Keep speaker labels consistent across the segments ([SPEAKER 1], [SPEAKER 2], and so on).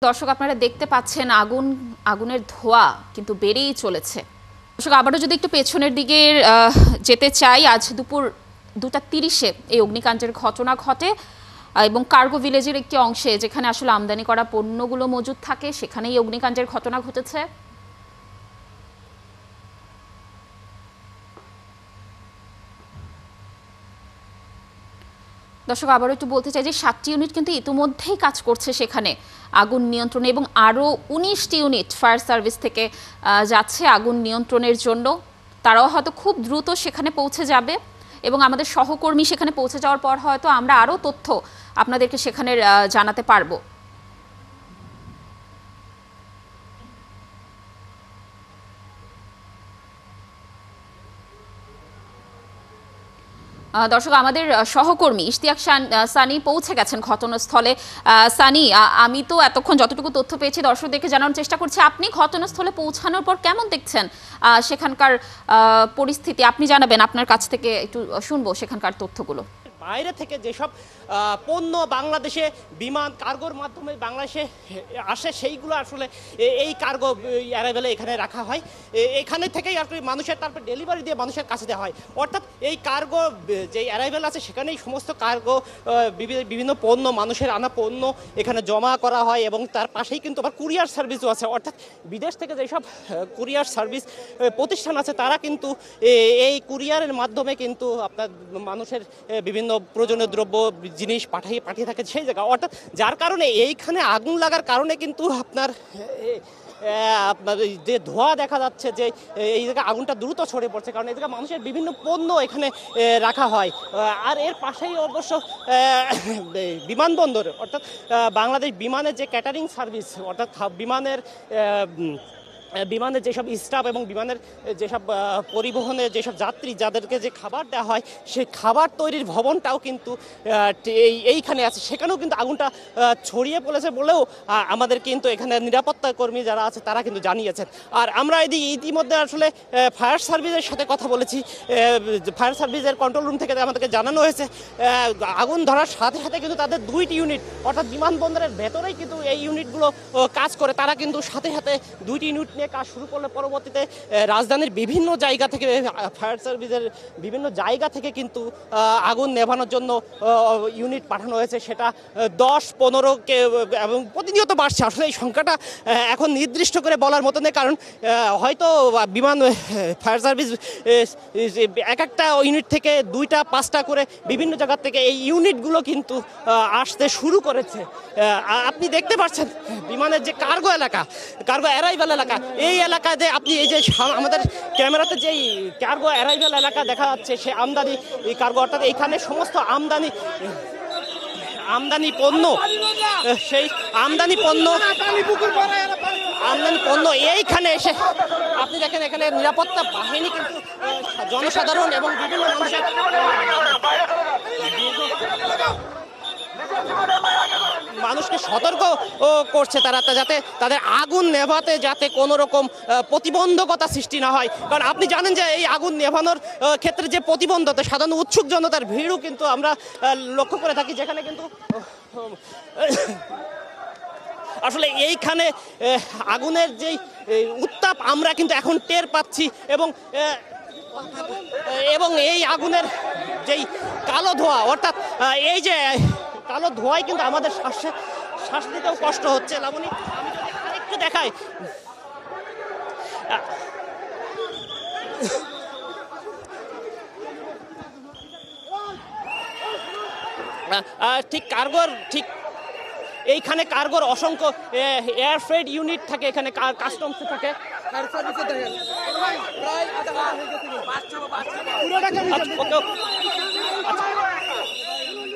[SPEAKER 1] দর্শক আপনারা দেখতে পাচ্ছেন আগুনের ধোঁয়া কিন্তু বেড়েই চলেছে। দর্শক আবারও যদি একটু পেছনের দিকে যেতে চাই, আজ দুপুর 2:30-এ এই অগ্নিকাণ্ডের ঘটনা ঘটে এবং কার্গো ভিলেজের একটি অংশে যেখানে আসলে আমদানি করা পণ্যগুলো মজুদ থাকে সেখানেই এই অগ্নিকাণ্ডের ঘটনা ঘটেছে। দর্শক আবারও একটু বলতে চাই যে 7টি ইউনিট কিন্তু ইতিমধ্যেই কাজ করছে সেখানে আগুন নিয়ন্ত্রণে, এবং আরও 19টি ইউনিট ফায়ার সার্ভিস থেকে যাচ্ছে আগুন নিয়ন্ত্রণের জন্য। তারাও হয়তো খুব দ্রুত সেখানে পৌঁছে যাবে এবং আমাদের সহকর্মী সেখানে পৌঁছে যাওয়ার পর হয়তো আমরা আরও তথ্য আপনাদেরকে সেখানে জানাতে পারবো। দর্শক আমাদের সহকর্মী ইশতিয়াক সানি পৌঁছে গেছেন ঘটনাস্থলে। সানি, আমি তো এতক্ষণ যতটুকু তথ্য পেয়েছি দর্শকদেরকে জানানোর চেষ্টা করছি। আপনি ঘটনাস্থলে পৌঁছানোর পর কেমন দেখছেন সেখানকার পরিস্থিতি? আপনি জানাবেন, আপনার কাছ থেকে একটু শুনবো সেখানকার তথ্যগুলো।
[SPEAKER 2] বাইরে থেকে যেসব পণ্য বাংলাদেশে বিমান কার্গোর মাধ্যমে বাংলাদেশে আসে সেইগুলো আসলে এই কার্গো অ্যারাইভেলে এখানে রাখা হয়। এখানে থেকেই আর কি মানুষের তারপর ডেলিভারি দিয়ে মানুষের কাছে দেওয়া হয়। অর্থাৎ এই কার্গো যে অ্যারাইভেল আছে সেখানেই সমস্ত কার্গো বিভিন্ন পণ্য, মানুষের আনা পণ্য এখানে জমা করা হয় এবং তার পাশেই কিন্তু আবার কুরিয়ার সার্ভিসও আছে। অর্থাৎ বিদেশ থেকে যেসব কুরিয়ার সার্ভিস প্রতিষ্ঠান আছে তারা কিন্তু এই কুরিয়ারের মাধ্যমে কিন্তু আপনার মানুষের বিভিন্ন প্রয়োজনীয় দ্রব্য জিনিস পাঠিয়ে থাকে সেই জায়গা। অর্থাৎ যার কারণে এইখানে আগুন লাগার কারণে কিন্তু আপনার যে ধোঁয়া দেখা যাচ্ছে যে এই জায়গায় আগুনটা দ্রুত ছড়িয়ে পড়ছে, কারণ এই জায়গায় মানুষের বিভিন্ন পণ্য এখানে রাখা হয়। আর এর পাশেই অবশ্য বিমানবন্দর, অর্থাৎ বাংলাদেশ বিমানের যে ক্যাটারিং সার্ভিস, অর্থাৎ বিমানের যেসব স্টাফ এবং বিমানের যেসব পরিবহনের যেসব যাত্রী যাদেরকে যে খাবার দেওয়া হয় সেই খাবার তৈরির ভবনটাও কিন্তু এইখানে আছে। সেখানেও কিন্তু আগুনটা ছড়িয়ে পড়েছে বলেও আমাদের কিন্তু এখানে নিরাপত্তা কর্মী যারা আছে তারা কিন্তু জানিয়েছেন। আর আমরা ইতিমধ্যে আসলে ফায়ার সার্ভিসের সাথে কথা বলেছি। ফায়ার সার্ভিসের কন্ট্রোল রুম থেকে আমাদেরকে জানানো হয়েছে আগুন ধরার সাথে সাথে কিন্তু তাদের 2টি ইউনিট, অর্থাৎ বিমানবন্দরের ভেতরেই কিন্তু এই ইউনিটগুলো কাজ করে। তারা কিন্তু সাথে সাথে 2টি ইউনিট নিয়ে কাজ শুরু করলে পরবর্তীতে রাজধানীর বিভিন্ন জায়গা থেকে ফায়ার সার্ভিসের বিভিন্ন জায়গা থেকে কিন্তু আগুন নেভানোর জন্য ইউনিট পাঠানো হয়েছে। সেটা 10-15কে এবং প্রতিনিয়ত বাড়ছে। আসলে এই সংখ্যাটা এখন নির্দিষ্ট করে বলার মতো নেই, কারণ হয়তো ফায়ার সার্ভিস এক একটা ইউনিট থেকে 2টা-5টা করে বিভিন্ন জায়গা থেকে এই ইউনিটগুলো কিন্তু আসতে শুরু করেছে। আপনি দেখতে পাচ্ছেন বিমানের যে কার্গো অ্যারাইভাল এলাকা, এই এলাকাতে আপনি এই যে আমাদের ক্যামেরাতে যেই কার্গো অ্যারাইভাল এলাকা দেখা যাচ্ছে সে আমদানি কার্গো, অর্থাৎ এইখানে সমস্ত আমদানি পণ্য সেই আমদানি পণ্য এইখানে এসে আপনি দেখেন এখানে নিরাপত্তা বাহিনী কিন্তু জনসাধারণ এবং বিভিন্ন মানুষের মানুষকে সতর্ক করছে তারা, যাতে তাদের আগুন নেভাতে যাতে কোনো রকম প্রতিবন্ধকতা সৃষ্টি না হয়। কারণ আপনি জানেন যে এই আগুন নেভানোর ক্ষেত্রে যে প্রতিবন্ধকতা, সাধারণ উৎসুক জনতার ভিড়ও কিন্তু আমরা লক্ষ্য করে থাকি, যেখানে কিন্তু আসলে এইখানে আগুনের যেই উত্তাপ আমরা কিন্তু এখন টের পাচ্ছি এবং এই আগুনের যেই কালো ধোঁয়া, অর্থাৎ এই যে কালো ধোঁয়ায় কিন্তু আমাদের শ্বাস নিতেও কষ্ট হচ্ছে। লাবণী, আমি যদি আরেকটু দেখাই, ঠিক এইখানে কার্গোর অসংখ্য এয়ার ফ্রেড ইউনিট থাকে, এখানে কাস্টমস থাকে।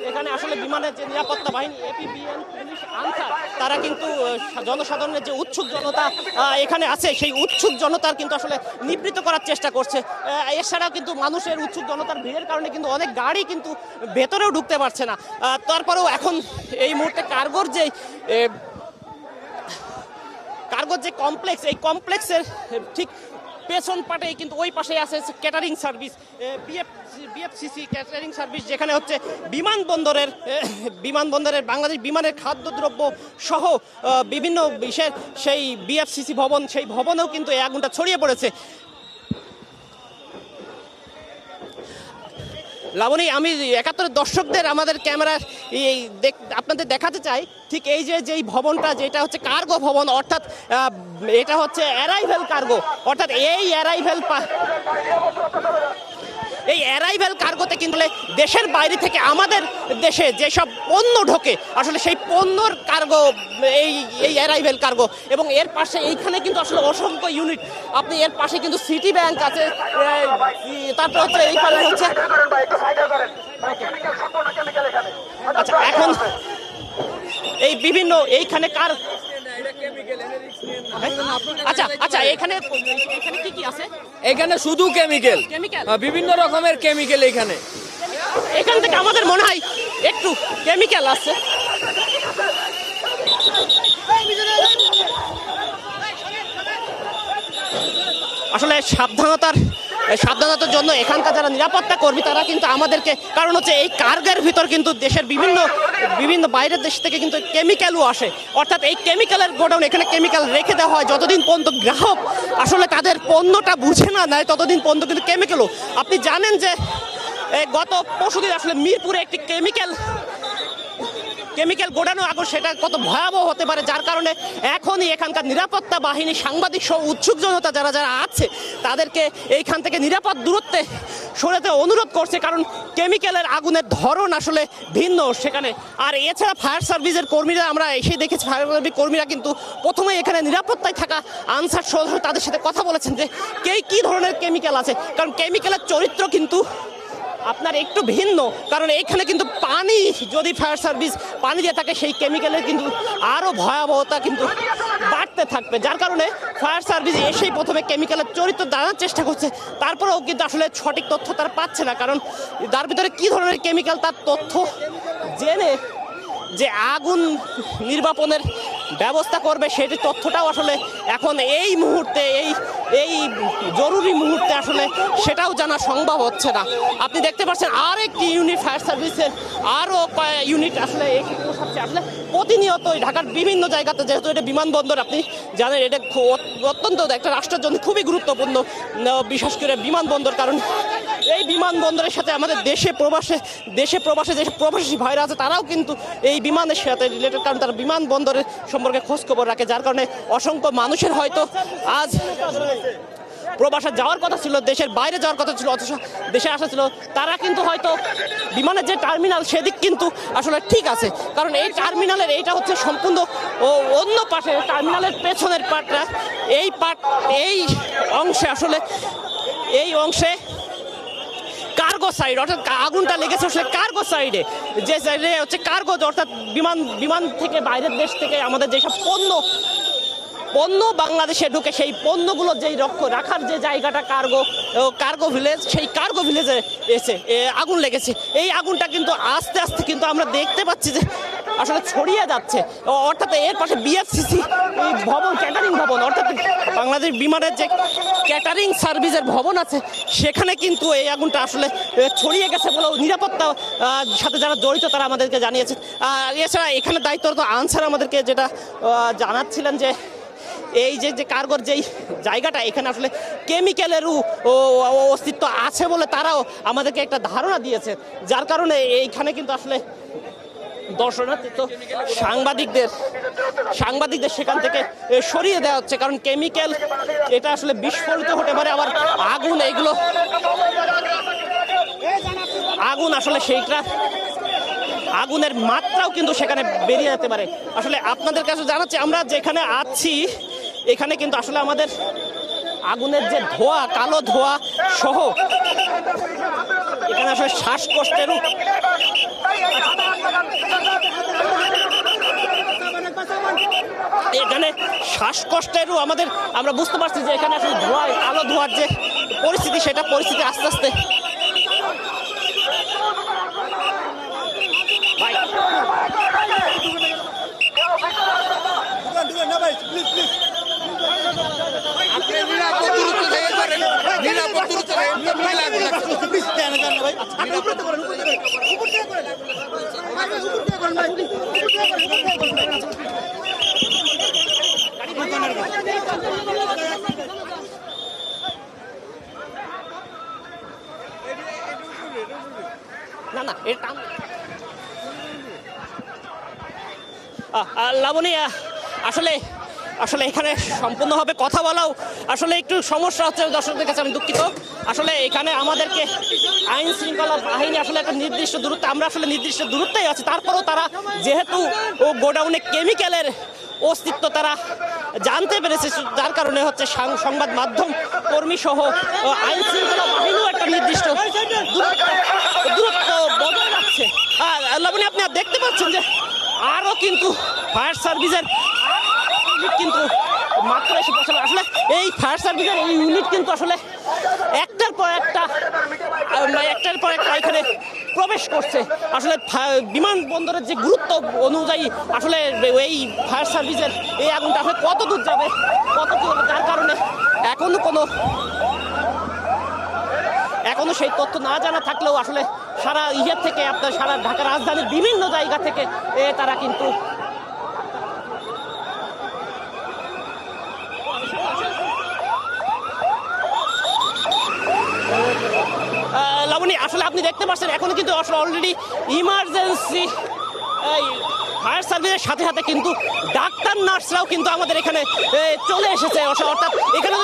[SPEAKER 2] এখানে আসলে বিমানের যে নিরাপত্তা বাহিনী এপিবিএন, পুলিশ, আনসার, তারা কিন্তু জনসাধারণের যে উৎসুক জনতা এখানে আছে সেই উৎসুক জনতার কিন্তু আসলে নিবৃত্ত করার চেষ্টা করছে। এছাড়াও কিন্তু মানুষের উৎসুক জনতার ভিড়ের কারণে কিন্তু অনেক গাড়ি কিন্তু ভেতরেও ঢুকতে পারছে না। তারপরেও এখন এই মুহূর্তে কার্গোর যে কমপ্লেক্স, এই কমপ্লেক্সের ঠিক পেছন পাটেই কিন্তু ওই পাশে আছে ক্যাটারিং সার্ভিস, বিএফসিসি ক্যাটারিং সার্ভিস, যেখানে হচ্ছে বিমানবন্দরের বাংলাদেশ বিমানের খাদ্যদ্রব্য সহ বিভিন্ন বিষয়ের সেই বিএফসিসি ভবন, সেই ভবনেও কিন্তু এই আগুনটা ছড়িয়ে পড়েছে। লাবণী, আমি ৭১ দর্শকদের আমাদের ক্যামেরার আপনাদের দেখাতে চাই ঠিক এই যেই ভবনটা, যেটা হচ্ছে কার্গো ভবন, অর্থাৎ এটা হচ্ছে অ্যারাইভেল কার্গো, অর্থাৎ এই অ্যারাইভেল কার্গোতে কিন্তু দেশের বাইরে থেকে আমাদের দেশে যেসব পণ্য ঢোকে আসলে সেই পণ্যর কার্গো এই অ্যারাইভেল কার্গো। এবং এর পাশে এইখানে কিন্তু আসলে অসংখ্য ইউনিট, আপনি এর পাশে কিন্তু সিটি ব্যাংক আছে, তারপর হচ্ছে এইখানে হচ্ছে আচ্ছা এখন এই বিভিন্ন এইখানে আচ্ছা এখানে কি আছে?
[SPEAKER 3] এখানে শুধু কেমিক্যাল, বিভিন্ন রকমের কেমিক্যাল।
[SPEAKER 2] এখান থেকে আমাদের মনে হয় একটু কেমিক্যাল আছে। আসলে সাবধানতার জন্য এখানকার যারা নিরাপত্তা কর্মী তারা কিন্তু আমাদেরকে, কারণ হচ্ছে এই কার্গের ভিতর কিন্তু দেশের বিভিন্ন বাইরের দেশ থেকে কিন্তু কেমিক্যালও আসে, অর্থাৎ এই কেমিক্যালের গোডাউন, এখানে কেমিক্যাল রেখে দেওয়া হয় যতদিন পর্যন্ত গ্রাহক আসলে তাদের পণ্যটা বুঝে না নেয় ততদিন পর্যন্ত কিন্তু কেমিক্যালও। আপনি জানেন যে গত পরশুদিন আসলে মিরপুরে একটি কেমিক্যাল গোডানো আগুন, সেটা কত ভয়াবহ হতে পারে, যার কারণে এখনই এখানকার নিরাপত্তা বাহিনী, সাংবাদিক সহ উৎসুক জনতা যারা আছে তাদেরকে এইখান থেকে নিরাপদ দূরত্বে সরাতে অনুরোধ করছে, কারণ কেমিক্যালের আগুনের ধরন আসলে ভিন্ন সেখানে। আর এছাড়া ফায়ার সার্ভিসের কর্মীরা, আমরা এসে দেখেছি ফায়ার সার্ভিস কর্মীরা কিন্তু প্রথমে এখানে নিরাপত্তায় থাকা আনসার সদস্য তাদের সাথে কথা বলেছেন যে কী ধরনের কেমিক্যাল আছে, কারণ কেমিক্যালের চরিত্র কিন্তু আপনার একটু ভিন্ন, কারণ এখানে কিন্তু পানি, যদি ফায়ার সার্ভিস পানি দিয়ে থাকে সেই কেমিক্যালের কিন্তু আরও ভয়াবহতা কিন্তু বাড়তে থাকবে, যার কারণে ফায়ার সার্ভিস এসেই প্রথমে কেমিক্যালের চরিত্র জানার চেষ্টা করছে, তারপরেও কিন্তু আসলে সঠিক তথ্য তারা পাচ্ছে না, কারণ তার ভিতরে কী ধরনের কেমিক্যাল তার তথ্য জেনে যে আগুন নির্বাপনের ব্যবস্থা করবে সেটি তথ্যটাও আসলে এখন এই মুহূর্তে এই জরুরি মুহূর্তে আসলে সেটাও জানা সম্ভব হচ্ছে না। আপনি দেখতে পাচ্ছেন আর একটি ইউনিট ফায়ার সার্ভিসের আরও ইউনিট আসলে আসলে প্রতিনিয়তই ঢাকার বিভিন্ন জায়গাতে, যেহেতু এটা বিমানবন্দর, আপনি জানেন এটা অত্যন্ত একটা রাষ্ট্রের জন্য খুবই গুরুত্বপূর্ণ, বিশেষ করে বিমানবন্দর, কারণ এই বিমানবন্দরের সাথে আমাদের দেশে প্রবাসে যেসব প্রবাসী ভাইরা আছে তারাও কিন্তু এই বিমানের সাথে রিলেটেড, কারণ তারা বিমানবন্দরের সম্পর্কে খোঁজখবর রাখে, যার কারণে অসংখ্য মানুষের হয়তো আজ প্রবাসে যাওয়ার কথা ছিল, দেশের বাইরে যাওয়ার কথা ছিল, অথচ দেশে আসা ছিল, তারা কিন্তু হয়তো বিমানের যে টার্মিনাল সেদিক কিন্তু আসলে ঠিক আছে, কারণ এই টার্মিনালের এইটা হচ্ছে সম্পূর্ণ অন্য পাশে, টার্মিনালের পেছনের পার্টটা এই অংশে আসলে এই অংশে কার্গো সাইড, অর্থাৎ আগুনটা লেগেছে আসলে কার্গো সাইডে, যে সাইডে হচ্ছে কার্গো, অর্থাৎ বিমান থেকে বাইরের দেশ থেকে আমাদের যেসব পণ্য বাংলাদেশে ঢুকে সেই পণ্যগুলো যেই রাখার যে জায়গাটা কার্গো ভিলেজ, সেই কার্গো ভিলেজে এসে আগুন লেগেছে। এই আগুনটা কিন্তু আস্তে আস্তে কিন্তু আমরা দেখতে পাচ্ছি যে আসলে ছড়িয়ে যাচ্ছে, অর্থাৎ এর পাশে বিএফসিসি ভবন, ক্যাটারিং ভবন, অর্থাৎ বাংলাদেশ বিমানের যে ক্যাটারিং সার্ভিসের ভবন আছে সেখানে কিন্তু এই আগুনটা আসলে ছড়িয়ে গেছে বলেও নিরাপত্তা সাথে যারা জড়িত তারা আমাদেরকে জানিয়েছে। এছাড়া এখানে দায়িত্বরত আনসার আমাদেরকে যেটা জানাচ্ছিলেন যে এই যে কার্গোর যেই জায়গাটা, এখানে আসলে কেমিক্যালেরও অস্তিত্ব আছে বলে তারাও আমাদেরকে একটা ধারণা দিয়েছে, যার কারণে এইখানে কিন্তু আসলে দর্শনার্থী তো সাংবাদিকদের সেখান থেকে সরিয়ে দেওয়া হচ্ছে, কারণ কেমিক্যাল এটা আসলে বিস্ফোরিত হতে পারে, আবার আগুন আসলে সেইটা আগুনের মাত্রাও কিন্তু সেখানে বেরিয়ে যেতে পারে। আসলে আপনাদের কাছে জানাচ্ছি, আমরা যেখানে আছি এখানে কিন্তু আসলে আমাদের আগুনের যে ধোঁয়া, কালো ধোঁয়া সহ এখানে আসলে শ্বাসকষ্টেরও আমরা বুঝতে পারছি যে এখানে আসলে কালো ধোঁয়ার যে পরিস্থিতি, সেটা পরিস্থিতি আস্তে আস্তে
[SPEAKER 3] আপনি
[SPEAKER 2] না না এটা লাবণী আসলে আসলে এখানে সম্পূর্ণভাবে কথা বলাও আসলে একটু সমস্যা হচ্ছে দর্শকদের কাছে, আমি দুঃখিত। আসলে এখানে আমাদেরকে আইন শৃঙ্খলা বাহিনী আসলে একটা নির্দিষ্ট দূরত্ব, আমরা আসলে নির্দিষ্ট দূরত্বেই আছি, তারপরেও তারা যেহেতু গোডাউনে কেমিক্যালের অস্তিত্ব তারা জানতে পেরেছে, যার কারণে হচ্ছে সংবাদ মাধ্যম কর্মী সহ আইন শৃঙ্খলা বাহিনীও একটা নির্দিষ্ট দূরত্ব বজায় রাখছে। লাবণী আপনি দেখতে পাচ্ছেন যে আরও কিন্তু ফায়ার সার্ভিসের কিন্তু মাত্র এসে পৌঁছালো। আসলে এই ফায়ার সার্ভিসের এই ইউনিট কিন্তু আসলে একটার পর একটা এখানে প্রবেশ করছে। আসলে বিমানবন্দরের যে গুরুত্ব অনুযায়ী আসলে এই ফায়ার সার্ভিসের এই আগুনটা আসলে কত দূর যাবে, কত দূর, যার কারণে এখনো সেই তথ্য না জানা থাকলেও আসলে সারা থেকে আপনার সারা ঢাকা রাজধানীর বিভিন্ন জায়গা থেকে তারা কিন্তু লাবণী আসলে আপনি দেখতে পাচ্ছেন এখনো কিন্তু আসলে অলরেডি ইমার্জেন্সি ফায়ার সার্ভিসের সাথে সাথে কিন্তু ডাক্তার নার্সরাও কিন্তু আমাদের এখানে চলে এসেছে। অর্থাৎ এখানে